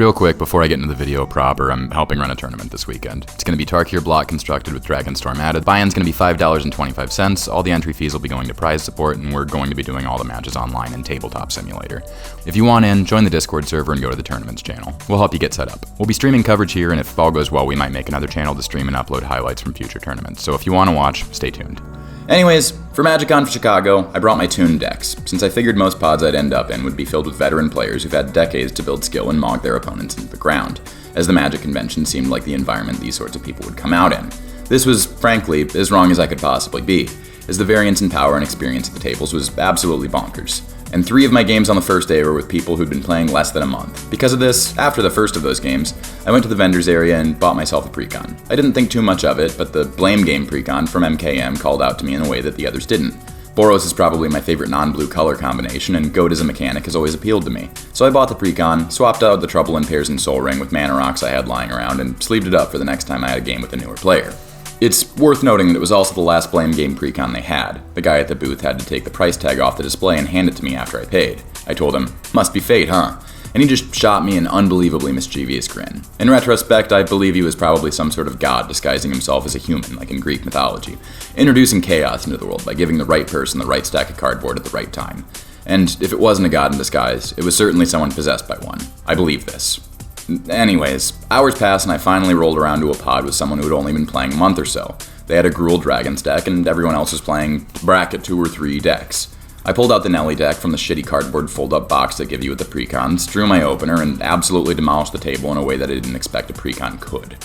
Real quick, before I get into the video proper, I'm helping run a tournament this weekend. It's going to be Tarkir block constructed with Dragonstorm added. Buy-in's going to be $5.25. All the entry fees will be going to prize support, and we're going to be doing all the matches online in Tabletop Simulator. If you want in, join the Discord server and go to the tournaments channel. We'll help you get set up. We'll be streaming coverage here, and if all goes well, we might make another channel to stream and upload highlights from future tournaments. So if you want to watch, stay tuned. Anyways, for MagicCon for Chicago, I brought my tuned decks, since I figured most pods I'd end up in would be filled with veteran players who've had decades to build skill and mog their opponents into the ground, as the Magic convention seemed like the environment these sorts of people would come out in. This was, frankly, as wrong as I could possibly be, as the variance in power and experience at the tables was absolutely bonkers. And 3 of my games on the first day were with people who'd been playing less than a month. Because of this, after the first of those games, I went to the vendors area and bought myself a Precon. I didn't think too much of it, but the Blame Game Precon from MKM called out to me in a way that the others didn't. Boros is probably my favorite non-blue color combination, and Goat as a mechanic has always appealed to me. So I bought the Precon, swapped out the Trouble in Pairs and Soul Ring with mana rocks I had lying around, and sleeved it up for the next time I had a game with a newer player. It's worth noting that it was also the last Blame Game Precon they had. The guy at the booth had to take the price tag off the display and hand it to me after I paid. I told him, "Must be fate, huh?" And he just shot me an unbelievably mischievous grin. In retrospect, I believe he was probably some sort of god disguising himself as a human, like in Greek mythology, introducing chaos into the world by giving the right person the right stack of cardboard at the right time. And if it wasn't a god in disguise, it was certainly someone possessed by one. I believe this. Anyways, hours passed and I finally rolled around to a pod with someone who had only been playing a month or so. They had a Gruul Dragons deck, and everyone else was playing bracket 2 or 3 decks. I pulled out the Nelly deck from the shitty cardboard fold-up box they give you with the Precons, drew my opener, and absolutely demolished the table in a way that I didn't expect a Precon could.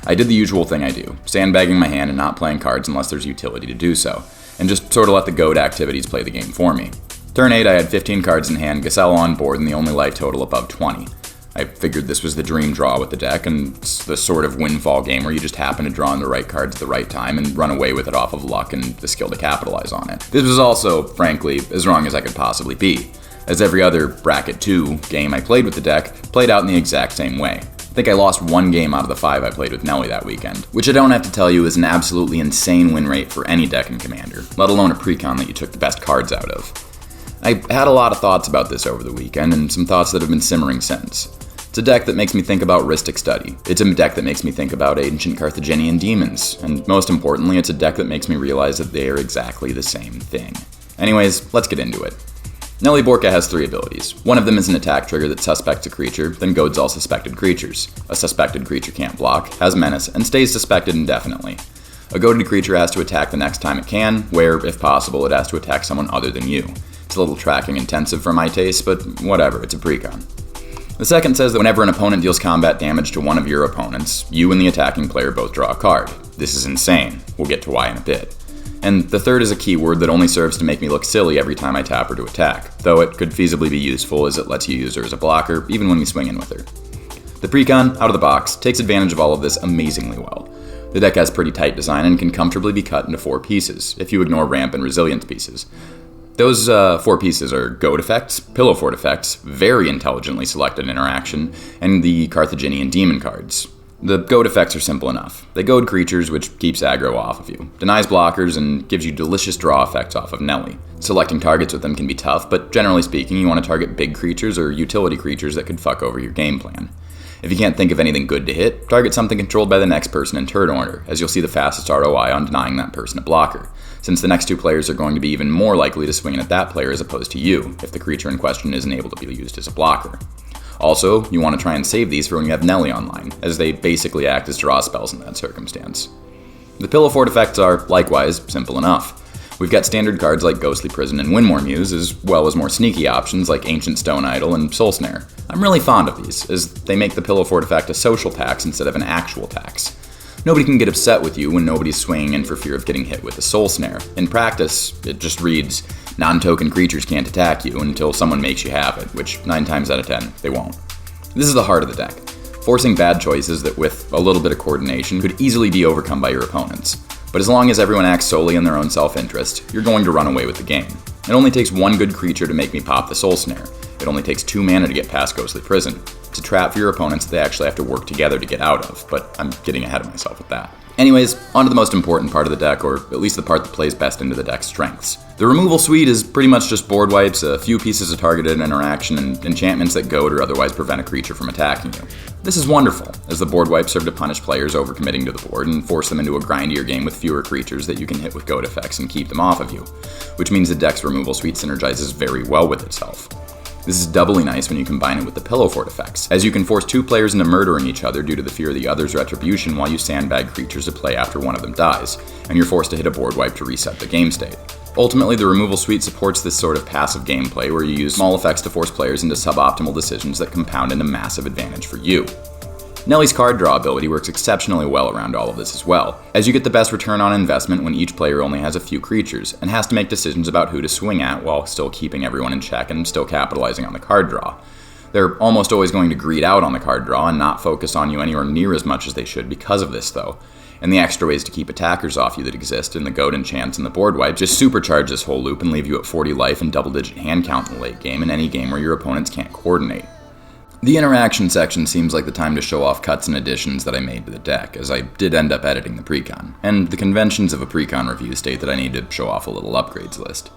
I did the usual thing I do, sandbagging my hand and not playing cards unless there's utility to do so, and just sort of let the goat activities play the game for me. Turn 8, I had 15 cards in hand, Gasell on board, and the only light total above 20. I figured this was the dream draw with the deck, and it's the sort of windfall game where you just happen to draw in the right cards at the right time and run away with it off of luck and the skill to capitalize on it. This was also, frankly, as wrong as I could possibly be, as every other Bracket 2 game I played with the deck played out in the exact same way. I think I lost 1 game out of the 5 I played with Nelly that weekend, which I don't have to tell you is an absolutely insane win rate for any deck in Commander, let alone a Precon that you took the best cards out of. I had a lot of thoughts about this over the weekend, and some thoughts that have been simmering since. It's a deck that makes me think about Rhystic Study. It's a deck that makes me think about ancient Carthaginian demons. And most importantly, it's a deck that makes me realize that they are exactly the same thing. Anyways, let's get into it. Nelly Borca has 3 abilities. One of them is an attack trigger that suspects a creature, then goads all suspected creatures. A suspected creature can't block, has menace, and stays suspected indefinitely. A goaded creature has to attack the next time it can, where, if possible, it has to attack someone other than you. It's a little tracking intensive for my taste, but whatever, it's a Precon. The second says that whenever an opponent deals combat damage to one of your opponents, you and the attacking player both draw a card. This is insane. We'll get to why in a bit. And the third is a keyword that only serves to make me look silly every time I tap her to attack, though it could feasibly be useful as it lets you use her as a blocker, even when we swing in with her. The Precon, out of the box, takes advantage of all of this amazingly well. The deck has pretty tight design and can comfortably be cut into 4 pieces, if you ignore ramp and resilience pieces. Those 4 pieces are Goat effects, Pillow Fort effects, very intelligently selected interaction, and the Carthaginian demon cards. The Goat effects are simple enough. They goad creatures, which keeps aggro off of you, denies blockers, and gives you delicious draw effects off of Nelly. Selecting targets with them can be tough, but generally speaking, you want to target big creatures or utility creatures that could fuck over your game plan. If you can't think of anything good to hit, target something controlled by the next person in turn order, as you'll see the fastest ROI on denying that person a blocker, since the next 2 players are going to be even more likely to swing in at that player as opposed to you, if the creature in question isn't able to be used as a blocker. Also, you want to try and save these for when you have Nelly online, as they basically act as draw spells in that circumstance. The Pillow Fort effects are, likewise, simple enough. We've got standard cards like Ghostly Prison and Windmore Muse, as well as more sneaky options like Ancient Stone Idol and Soul Snare. I'm really fond of these, as they make the Pillow Fort effect a social tax instead of an actual tax. Nobody can get upset with you when nobody's swinging in for fear of getting hit with a Soul Snare. In practice, it just reads, non-token creatures can't attack you until someone makes you have it, which 9 times out of 10, they won't. This is the heart of the deck, forcing bad choices that with a little bit of coordination could easily be overcome by your opponents. But as long as everyone acts solely in their own self-interest, you're going to run away with the game. It only takes 1 good creature to make me pop the Soul Snare. It only takes 2 mana to get past Ghostly Prison. It's a trap for your opponents that they actually have to work together to get out of, but I'm getting ahead of myself with that. Anyways, on to the most important part of the deck, or at least the part that plays best into the deck's strengths. The removal suite is pretty much just board wipes, a few pieces of targeted interaction, and enchantments that goad or otherwise prevent a creature from attacking you. This is wonderful, as the board wipes serve to punish players overcommitting to the board and force them into a grindier game with fewer creatures that you can hit with goad effects and keep them off of you, which means the deck's removal suite synergizes very well with itself. This is doubly nice when you combine it with the pillow fort effects, as you can force two players into murdering each other due to the fear of the other's retribution while you sandbag creatures to play after one of them dies, and you're forced to hit a board wipe to reset the game state. Ultimately, the removal suite supports this sort of passive gameplay where you use small effects to force players into suboptimal decisions that compound into massive advantage for you. Nelly's card draw ability works exceptionally well around all of this as well, as you get the best return on investment when each player only has a few creatures, and has to make decisions about who to swing at while still keeping everyone in check and still capitalizing on the card draw. They're almost always going to greed out on the card draw and not focus on you anywhere near as much as they should because of this though, and the extra ways to keep attackers off you that exist in the goad enchants and the board wipe just supercharge this whole loop and leave you at 40 life and double-digit hand count in the late game in any game where your opponents can't coordinate. The interaction section seems like the time to show off cuts and additions that I made to the deck, as I did end up editing the Precon, and the conventions of a Precon review state that I need to show off a little upgrades list.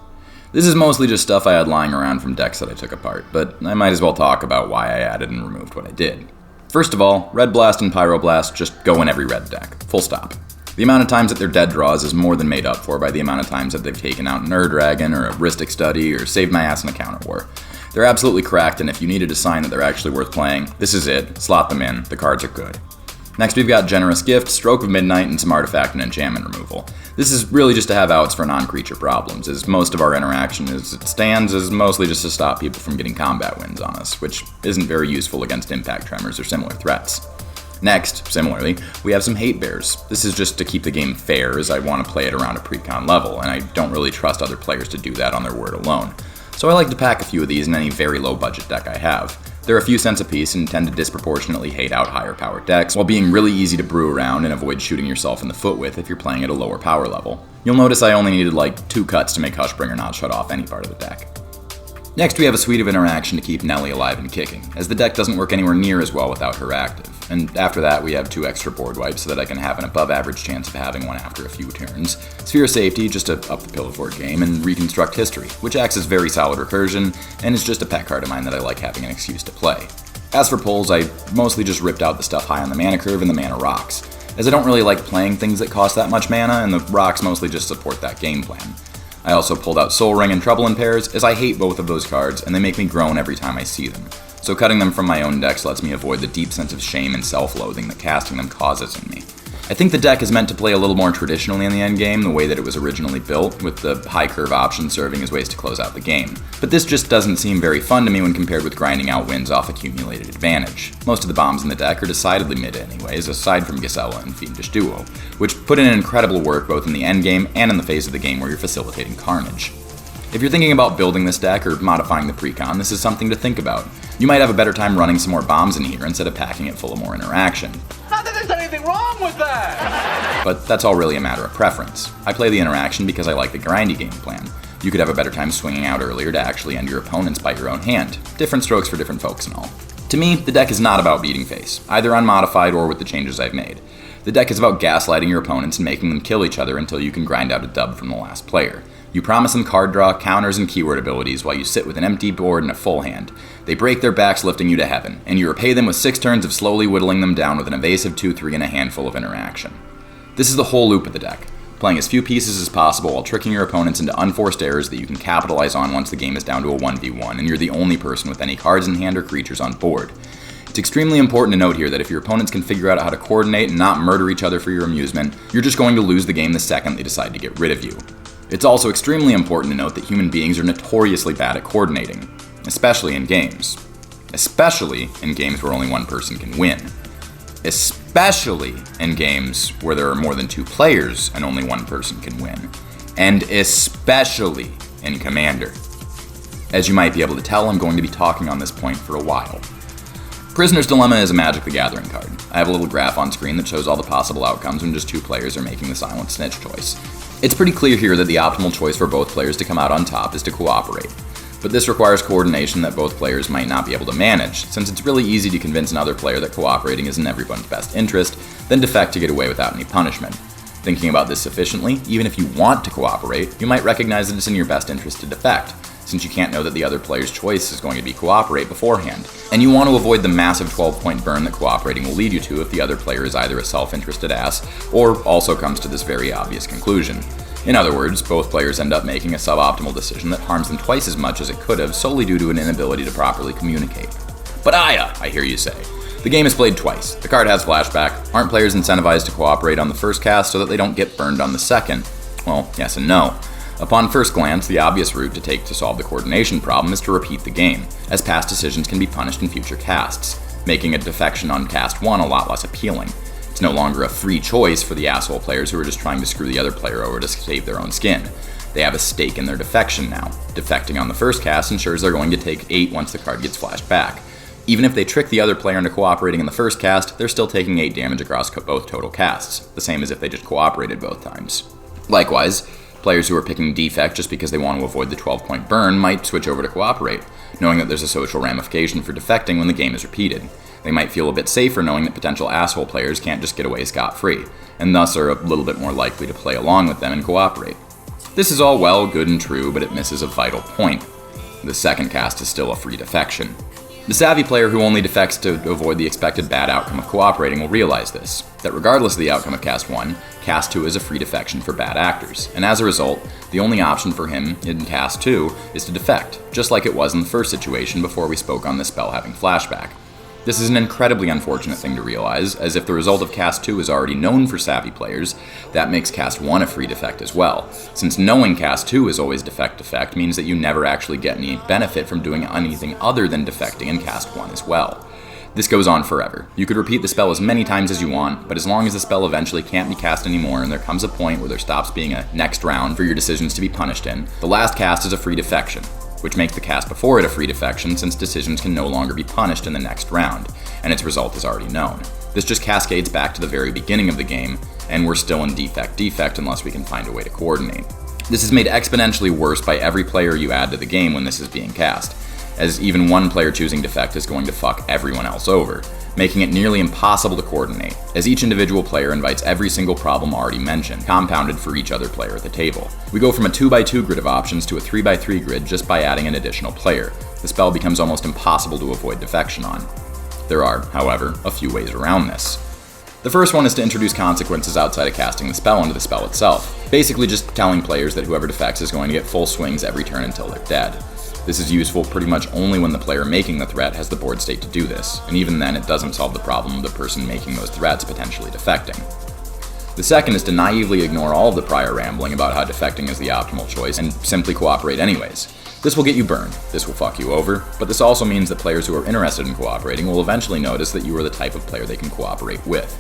This is mostly just stuff I had lying around from decks that I took apart, but I might as well talk about why I added and removed what I did. First of all, Red Blast and Pyroblast just go in every red deck, full stop. The amount of times that they're dead draws is more than made up for by the amount of times that they've taken out an Dragon or a Rhystic Study or saved my ass in a counter war. They're absolutely cracked, and if you needed a sign that they're actually worth playing, this is it. Slot them in. The cards are good. Next, we've got Generous Gift, Stroke of Midnight, and some artifact and enchantment removal. This is really just to have outs for non-creature problems, as most of our interaction as it stands is mostly just to stop people from getting combat wins on us, which isn't very useful against impact tremors or similar threats. Next, similarly, we have some Hate Bears. This is just to keep the game fair, as I want to play it around a Precon level, and I don't really trust other players to do that on their word alone. So I like to pack a few of these in any very low budget deck I have. They're a few cents a piece and tend to disproportionately hate out higher powered decks, while being really easy to brew around and avoid shooting yourself in the foot with if you're playing at a lower power level. You'll notice I only needed like 2 cuts to make Hushbringer not shut off any part of the deck. Next, we have a suite of interaction to keep Nelly alive and kicking, as the deck doesn't work anywhere near as well without her active. And after that, we have 2 extra board wipes so that I can have an above average chance of having one after a few turns, Sphere of Safety just to up the pillow fort game, and Reconstruct History, which acts as very solid recursion, and is just a pet card of mine that I like having an excuse to play. As for pulls, I mostly just ripped out the stuff high on the mana curve and the mana rocks, as I don't really like playing things that cost that much mana, and the rocks mostly just support that game plan. I also pulled out Soul Ring and Trouble in Pairs, as I hate both of those cards, and they make me groan every time I see them. So cutting them from my own decks lets me avoid the deep sense of shame and self-loathing that casting them causes in me. I think the deck is meant to play a little more traditionally in the endgame, the way that it was originally built, with the high curve options serving as ways to close out the game. But this just doesn't seem very fun to me when compared with grinding out wins off accumulated advantage. Most of the bombs in the deck are decidedly mid anyways, aside from Gisela and Fiendish Duo, which put in incredible work both in the endgame and in the phase of the game where you're facilitating carnage. If you're thinking about building this deck or modifying the Precon, this is something to think about. You might have a better time running some more bombs in here instead of packing it full of more interaction. Not that there's anything wrong with that! But that's all really a matter of preference. I play the interaction because I like the grindy game plan. You could have a better time swinging out earlier to actually end your opponents by your own hand. Different strokes for different folks and all. To me, the deck is not about beating face, either unmodified or with the changes I've made. The deck is about gaslighting your opponents and making them kill each other until you can grind out a dub from the last player. You promise them card draw, counters, and keyword abilities while you sit with an empty board and a full hand. They break their backs lifting you to heaven, and you repay them with 6 turns of slowly whittling them down with an evasive 2-3 and a handful of interaction. This is the whole loop of the deck, playing as few pieces as possible while tricking your opponents into unforced errors that you can capitalize on once the game is down to a 1v1 and you're the only person with any cards in hand or creatures on board. It's extremely important to note here that if your opponents can figure out how to coordinate and not murder each other for your amusement, you're just going to lose the game the second they decide to get rid of you. It's also extremely important to note that human beings are notoriously bad at coordinating, especially in games. Especially in games where only one person can win. Especially in games where there are more than 2 players and only one person can win. And especially in Commander. As you might be able to tell, I'm going to be talking on this point for a while. Prisoner's Dilemma is a Magic the Gathering card. I have a little graph on screen that shows all the possible outcomes when just 2 players are making the silent snitch choice. It's pretty clear here that the optimal choice for both players to come out on top is to cooperate. But this requires coordination that both players might not be able to manage, since it's really easy to convince another player that cooperating is in everyone's best interest, then defect to get away without any punishment. Thinking about this sufficiently, even if you want to cooperate, you might recognize that it's in your best interest to defect, since you can't know that the other player's choice is going to be cooperate beforehand. And you want to avoid the massive 12-point burn that cooperating will lead you to if the other player is either a self-interested ass, or also comes to this very obvious conclusion. In other words, both players end up making a suboptimal decision that harms them twice as much as it could have solely due to an inability to properly communicate. But I hear you say. The game is played twice. The card has flashback. Aren't players incentivized to cooperate on the first cast so that they don't get burned on the second? Well, yes and no. Upon first glance, the obvious route to take to solve the coordination problem is to repeat the game, as past decisions can be punished in future casts, making a defection on cast 1 a lot less appealing. It's no longer a free choice for the asshole players who are just trying to screw the other player over to save their own skin. They have a stake in their defection now. Defecting on the first cast ensures they're going to take 8 once the card gets flashed back. Even if they trick the other player into cooperating in the first cast, they're still taking 8 damage across both total casts, the same as if they just cooperated both times. Likewise, players who are picking defect just because they want to avoid the 12-point burn might switch over to cooperate, knowing that there's a social ramification for defecting when the game is repeated. They might feel a bit safer knowing that potential asshole players can't just get away scot-free, and thus are a little bit more likely to play along with them and cooperate. This is all well, good, and true, but it misses a vital point. The second cast is still a free defection. The savvy player who only defects to avoid the expected bad outcome of cooperating will realize this, that regardless of the outcome of Cast 1, Cast 2 is a free defection for bad actors, and as a result, the only option for him in Cast 2 is to defect, just like it was in the first situation before we spoke on the spell having flashback. This is an incredibly unfortunate thing to realize, as if the result of Cast 2 is already known for savvy players, that makes Cast 1 a free defect as well, since knowing Cast 2 is always defect means that you never actually get any benefit from doing anything other than defecting in Cast 1 as well. This goes on forever. You could repeat the spell as many times as you want, but as long as the spell eventually can't be cast anymore and there comes a point where there stops being a next round for your decisions to be punished in, the last cast is a free defection, which makes the cast before it a free defection since decisions can no longer be punished in the next round, and its result is already known. This just cascades back to the very beginning of the game, and we're still in defect unless we can find a way to coordinate. This is made exponentially worse by every player you add to the game when this is being cast, as even one player choosing defect is going to fuck everyone else over, making it nearly impossible to coordinate, as each individual player invites every single problem already mentioned, compounded for each other player at the table. We go from a 2x2 grid of options to a 3x3 grid just by adding an additional player. The spell becomes almost impossible to avoid defection on. There are, however, a few ways around this. The first one is to introduce consequences outside of casting the spell into the spell itself, basically just telling players that whoever defects is going to get full swings every turn until they're dead. This is useful pretty much only when the player making the threat has the board state to do this, and even then it doesn't solve the problem of the person making those threats potentially defecting. The second is to naively ignore all of the prior rambling about how defecting is the optimal choice and simply cooperate anyways. This will get you burned, this will fuck you over, but this also means that players who are interested in cooperating will eventually notice that you are the type of player they can cooperate with,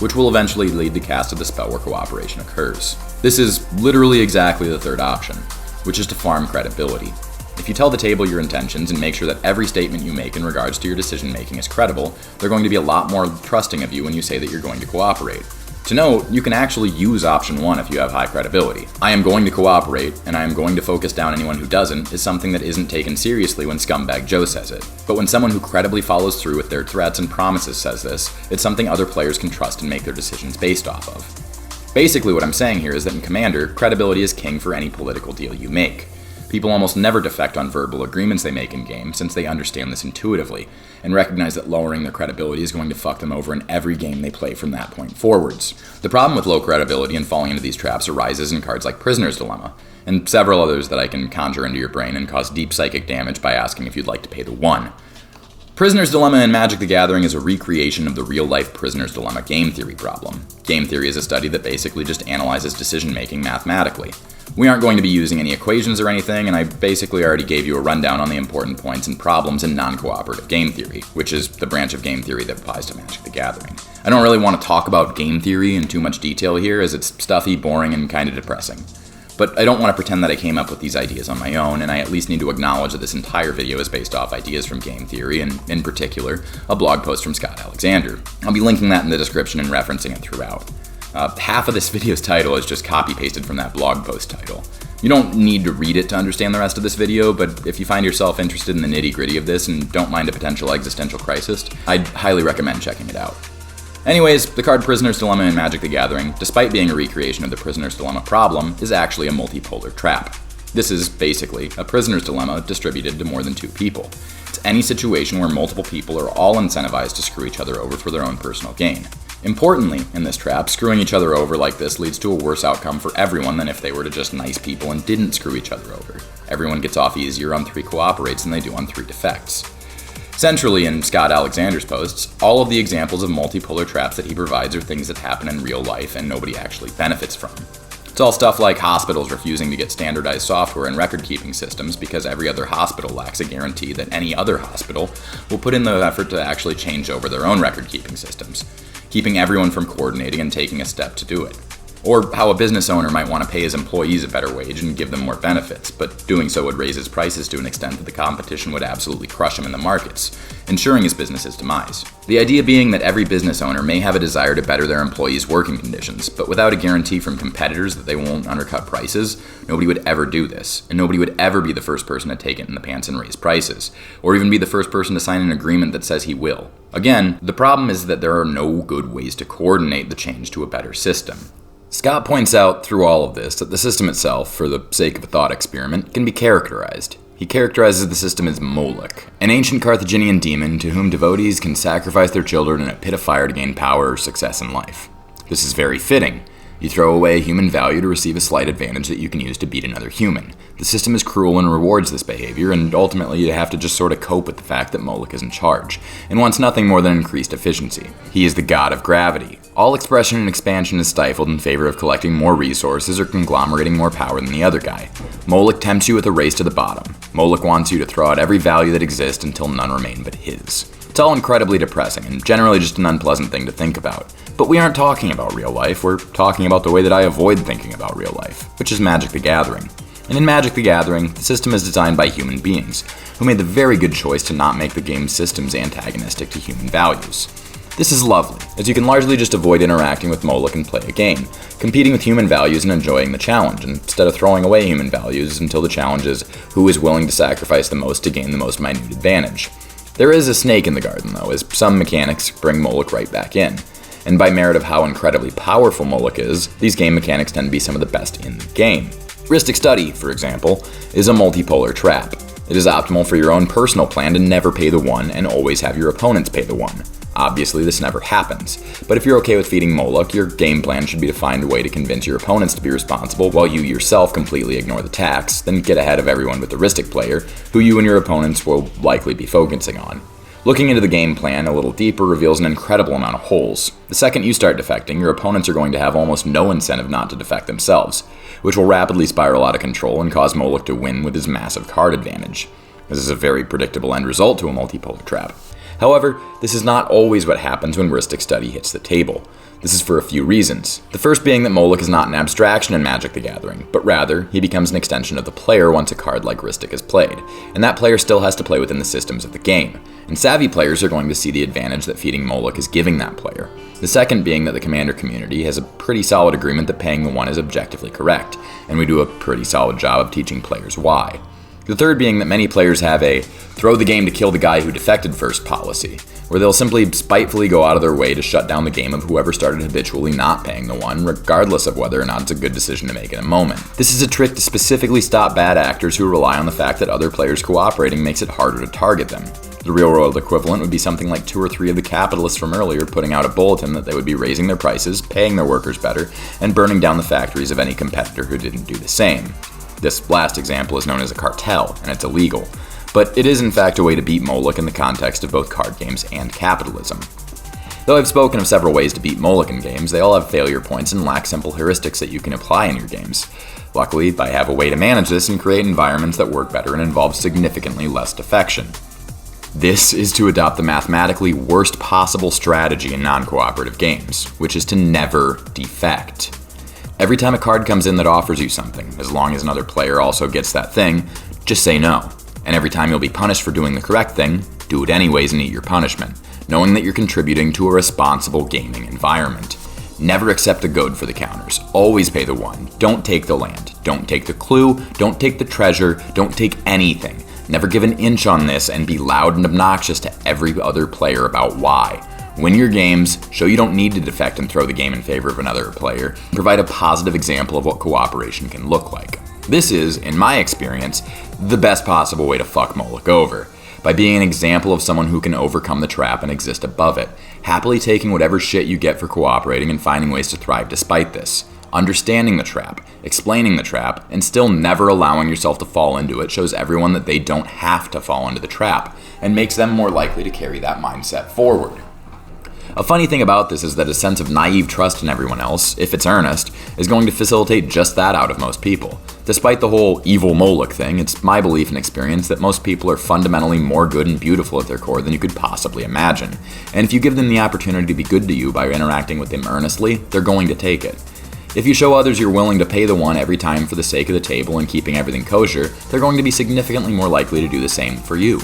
which will eventually lead to cast of the spell where cooperation occurs. This is literally exactly the third option, which is to farm credibility. If you tell the table your intentions and make sure that every statement you make in regards to your decision making is credible, they're going to be a lot more trusting of you when you say that you're going to cooperate. To note, you can actually use option 1 if you have high credibility. I am going to cooperate, and I am going to focus down anyone who doesn't, is something that isn't taken seriously when Scumbag Joe says it. But when someone who credibly follows through with their threats and promises says this, it's something other players can trust and make their decisions based off of. Basically what I'm saying here is that in Commander, credibility is king for any political deal you make. People almost never defect on verbal agreements they make in-game, since they understand this intuitively, and recognize that lowering their credibility is going to fuck them over in every game they play from that point forwards. The problem with low credibility and falling into these traps arises in cards like Prisoner's Dilemma, and several others that I can conjure into your brain and cause deep psychic damage by asking if you'd like to pay the 1. Prisoner's Dilemma in Magic the Gathering is a recreation of the real-life Prisoner's Dilemma game theory problem. Game theory is a study that basically just analyzes decision-making mathematically. We aren't going to be using any equations or anything, and I basically already gave you a rundown on the important points and problems in non-cooperative game theory, which is the branch of game theory that applies to Magic the Gathering. I don't really want to talk about game theory in too much detail here, as it's stuffy, boring, and kind of depressing. But I don't want to pretend that I came up with these ideas on my own, and I at least need to acknowledge that this entire video is based off ideas from game theory, and in particular, a blog post from Scott Alexander. I'll be linking that in the description and referencing it throughout. Half of this video's title is just copy-pasted from that blog post title. You don't need to read it to understand the rest of this video, but if you find yourself interested in the nitty-gritty of this and don't mind a potential existential crisis, I'd highly recommend checking it out. Anyways, the card Prisoner's Dilemma in Magic the Gathering, despite being a recreation of the Prisoner's Dilemma problem, is actually a multipolar trap. This is, basically, a Prisoner's Dilemma distributed to more than 2 people. It's any situation where multiple people are all incentivized to screw each other over for their own personal gain. Importantly, in this trap, screwing each other over like this leads to a worse outcome for everyone than if they were to just nice people and didn't screw each other over. Everyone gets off easier on 3 cooperates than they do on 3 defects. Centrally, in Scott Alexander's posts, all of the examples of multipolar traps that he provides are things that happen in real life and nobody actually benefits from. It's all stuff like hospitals refusing to get standardized software and record-keeping systems because every other hospital lacks a guarantee that any other hospital will put in the effort to actually change over their own record-keeping systems, keeping everyone from coordinating and taking a step to do it. Or how a business owner might want to pay his employees a better wage and give them more benefits, but doing so would raise his prices to an extent that the competition would absolutely crush him in the markets, ensuring his business's demise. The idea being that every business owner may have a desire to better their employees' working conditions, but without a guarantee from competitors that they won't undercut prices, nobody would ever do this, and nobody would ever be the first person to take it in the pants and raise prices, or even be the first person to sign an agreement that says he will. Again, the problem is that there are no good ways to coordinate the change to a better system. Scott points out through all of this that the system itself, for the sake of a thought experiment, can be characterized. He characterizes the system as Moloch, an ancient Carthaginian demon to whom devotees can sacrifice their children in a pit of fire to gain power or success in life. This is very fitting. You throw away a human value to receive a slight advantage that you can use to beat another human. The system is cruel and rewards this behavior, and ultimately you have to just sort of cope with the fact that Moloch is in charge, and wants nothing more than increased efficiency. He is the god of gravity. All expression and expansion is stifled in favor of collecting more resources or conglomerating more power than the other guy. Moloch tempts you with a race to the bottom. Moloch wants you to throw out every value that exists until none remain but his. It's all incredibly depressing, and generally just an unpleasant thing to think about. But we aren't talking about real life, we're talking about the way that I avoid thinking about real life, which is Magic the Gathering. And in Magic the Gathering, the system is designed by human beings, who made the very good choice to not make the game's systems antagonistic to human values. This is lovely, as you can largely just avoid interacting with Moloch and play a game, competing with human values and enjoying the challenge, instead of throwing away human values until the challenge is who is willing to sacrifice the most to gain the most minute advantage. There is a snake in the garden, though, as some mechanics bring Moloch right back in. And by merit of how incredibly powerful Moloch is, these game mechanics tend to be some of the best in the game. Rhystic Study, for example, is a multipolar trap. It is optimal for your own personal plan to never pay the 1 and always have your opponents pay the 1. Obviously, this never happens, but if you're okay with feeding Moloch, your game plan should be to find a way to convince your opponents to be responsible while you yourself completely ignore the tax, then get ahead of everyone with the Rhystic player, who you and your opponents will likely be focusing on. Looking into the game plan a little deeper reveals an incredible amount of holes. The second you start defecting, your opponents are going to have almost no incentive not to defect themselves, which will rapidly spiral out of control and cause Moloch to win with his massive card advantage. This is a very predictable end result to a multipolar trap. However, this is not always what happens when Rhystic Study hits the table. This is for a few reasons. The first being that Moloch is not an abstraction in Magic the Gathering, but rather, he becomes an extension of the player once a card like Rhystic is played, and that player still has to play within the systems of the game, and savvy players are going to see the advantage that feeding Moloch is giving that player. The second being that the Commander community has a pretty solid agreement that paying the 1 is objectively correct, and we do a pretty solid job of teaching players why. The third being that many players have a throw the game to kill the guy who defected first policy, where they'll simply spitefully go out of their way to shut down the game of whoever started habitually not paying the 1, regardless of whether or not it's a good decision to make in a moment. This is a trick to specifically stop bad actors who rely on the fact that other players cooperating makes it harder to target them. The real-world equivalent would be something like 2 or 3 of the capitalists from earlier putting out a bulletin that they would be raising their prices, paying their workers better, and burning down the factories of any competitor who didn't do the same. This last example is known as a cartel, and it's illegal, but it is in fact a way to beat Moloch in the context of both card games and capitalism. Though I've spoken of several ways to beat Moloch in games, they all have failure points and lack simple heuristics that you can apply in your games. Luckily, I have a way to manage this and create environments that work better and involve significantly less defection. This is to adopt the mathematically worst possible strategy in non-cooperative games, which is to never defect. Every time a card comes in that offers you something, as long as another player also gets that thing, just say no. And every time you'll be punished for doing the correct thing, do it anyways and eat your punishment, knowing that you're contributing to a responsible gaming environment. Never accept the goad for the counters. Always pay the 1. Don't take the land. Don't take the clue, don't take the treasure, don't take anything. Never give an inch on this and be loud and obnoxious to every other player about why. Win your games, show you don't need to defect and throw the game in favor of another player, provide a positive example of what cooperation can look like. This is, in my experience, the best possible way to fuck Moloch over, by being an example of someone who can overcome the trap and exist above it, happily taking whatever shit you get for cooperating and finding ways to thrive despite this. Understanding the trap, explaining the trap, and still never allowing yourself to fall into it shows everyone that they don't have to fall into the trap, and makes them more likely to carry that mindset forward. A funny thing about this is that a sense of naive trust in everyone else, if it's earnest, is going to facilitate just that out of most people. Despite the whole evil Moloch thing, it's my belief and experience that most people are fundamentally more good and beautiful at their core than you could possibly imagine. And if you give them the opportunity to be good to you by interacting with them earnestly, they're going to take it. If you show others you're willing to pay the one every time for the sake of the table and keeping everything kosher, they're going to be significantly more likely to do the same for you.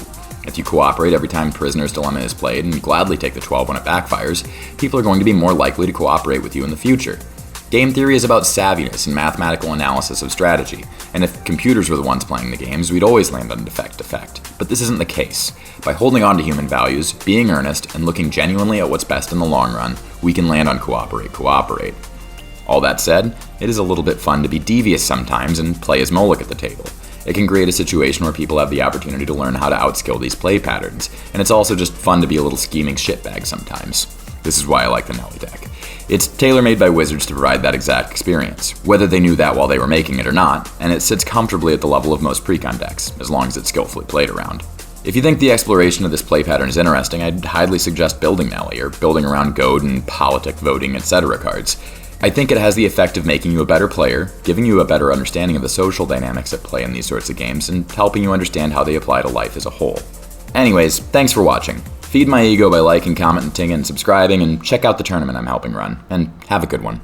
If you cooperate every time Prisoner's Dilemma is played and gladly take the 12 when it backfires, people are going to be more likely to cooperate with you in the future. Game theory is about savviness and mathematical analysis of strategy, and if computers were the ones playing the games, we'd always land on defect. But this isn't the case. By holding on to human values, being earnest, and looking genuinely at what's best in the long run, we can land on cooperate. All that said, it is a little bit fun to be devious sometimes and play as Moloch at the table. It can create a situation where people have the opportunity to learn how to outskill these play patterns, and it's also just fun to be a little scheming shitbag sometimes. This is why I like the Nelly deck. It's tailor-made by Wizards to provide that exact experience, whether they knew that while they were making it or not, and it sits comfortably at the level of most Precon decks, as long as it's skillfully played around. If you think the exploration of this play pattern is interesting, I'd highly suggest building Nelly, or building around goad and politic, voting, etc. cards. I think it has the effect of making you a better player, giving you a better understanding of the social dynamics at play in these sorts of games, and helping you understand how they apply to life as a whole. Anyways, thanks for watching. Feed my ego by liking, commenting, and subscribing, and check out the tournament I'm helping run, and have a good one.